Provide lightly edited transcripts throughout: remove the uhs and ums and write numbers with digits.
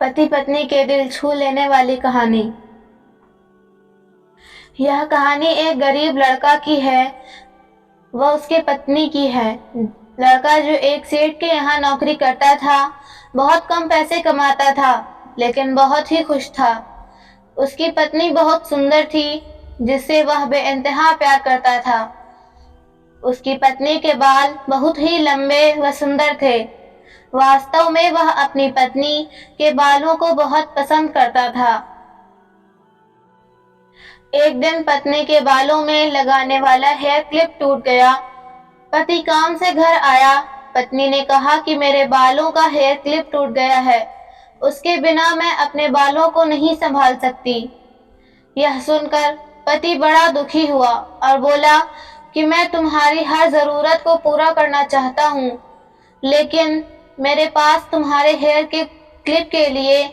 पति पत्नी के दिल छू लेने वाली कहानी। यह कहानी एक गरीब लड़का की है, वह उसके पत्नी की है। लड़का जो एक सेठ के यहाँ नौकरी करता था, बहुत कम पैसे कमाता था, लेकिन बहुत ही खुश था। उसकी पत्नी बहुत सुंदर थी, जिससे वह बेइंतहा प्यार करता था। उसकी पत्नी के बाल बहुत ही लंबे व सुंदर थे। वास्तव में वह अपनी पत्नी के बालों को बहुत पसंद करता था। एक दिन पत्नी के बालों में लगाने वाला हेयर क्लिप टूट गया। पति काम से घर आया। पत्नी ने कहा कि मेरे बालों का हेयर क्लिप टूट गया है, उसके बिना मैं अपने बालों को नहीं संभाल सकती। यह सुनकर पति बड़ा दुखी हुआ और बोला कि मैं तुम्हारी हर जरूरत को पूरा करना चाहता हूँ, लेकिन मेरे पास तुम्हारे हेयर के क्लिप के लिए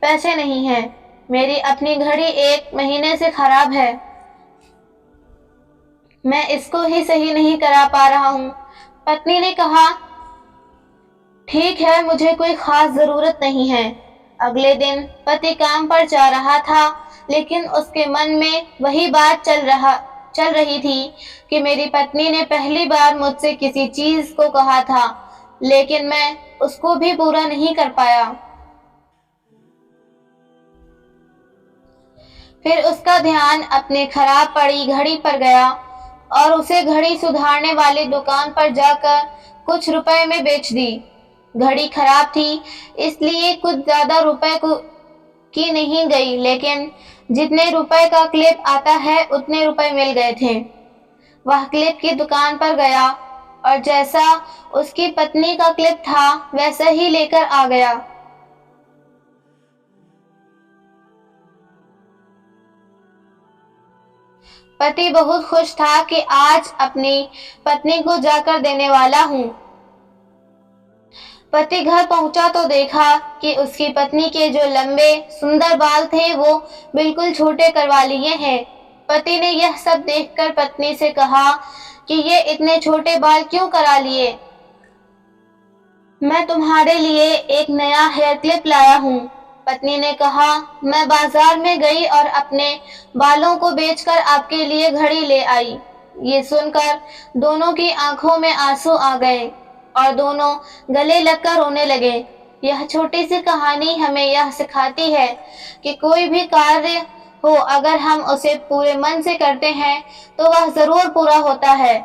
पैसे नहीं हैं। मेरी अपनी घड़ी 1 महीने से खराब है, मैं इसको ही सही नहीं करा पा रहा हूँ। पत्नी ने कहा, ठीक है, मुझे कोई खास जरूरत नहीं है। अगले दिन पति काम पर जा रहा था, लेकिन उसके मन में वही बात चल रही थी कि मेरी पत्नी ने पहली बार मुझसे किसी चीज को कहा था, लेकिन मैं उसको भी पूरा नहीं कर पाया। फिर उसका ध्यान अपने खराब पड़ी घड़ी पर गया और उसे घड़ी सुधारने वाली दुकान पर जाकर कुछ रुपए में बेच दी। घड़ी खराब थी, इसलिए कुछ ज्यादा रुपए की नहीं गई, लेकिन जितने रुपए का क्लिप आता है उतने रुपए मिल गए थे। वह क्लिप की दुकान पर गया और जैसा उसकी पत्नी का क्लिप था वैसा ही लेकर आ गया। पति बहुत खुश था कि आज अपनी पत्नी को जाकर देने वाला हूँ। पति घर पहुंचा तो देखा कि उसकी पत्नी के जो लंबे सुंदर बाल थे वो बिल्कुल छोटे करवा लिए हैं। पति ने यह सब देखकर पत्नी से कहा कि ये इतने छोटे बाल क्यों करा लिए? मैं तुम्हारे लिए एक नया हेयर क्लिप लाया हूँ। पत्नी ने कहा, मैं बाजार में गई और अपने बालों को बेचकर आपके लिए घड़ी ले आई। ये सुनकर दोनों की आंखों में आंसू आ गए और दोनों गले लगकर रोने लगे। यह छोटी सी कहानी हमें यह सिखाती है कि कोई भी कार्य हो, अगर हम उसे पूरे मन से करते हैं तो वह जरूर पूरा होता है।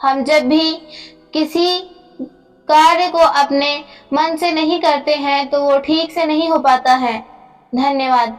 हम जब भी किसी कार्य को अपने मन से नहीं करते हैं तो वो ठीक से नहीं हो पाता है। धन्यवाद।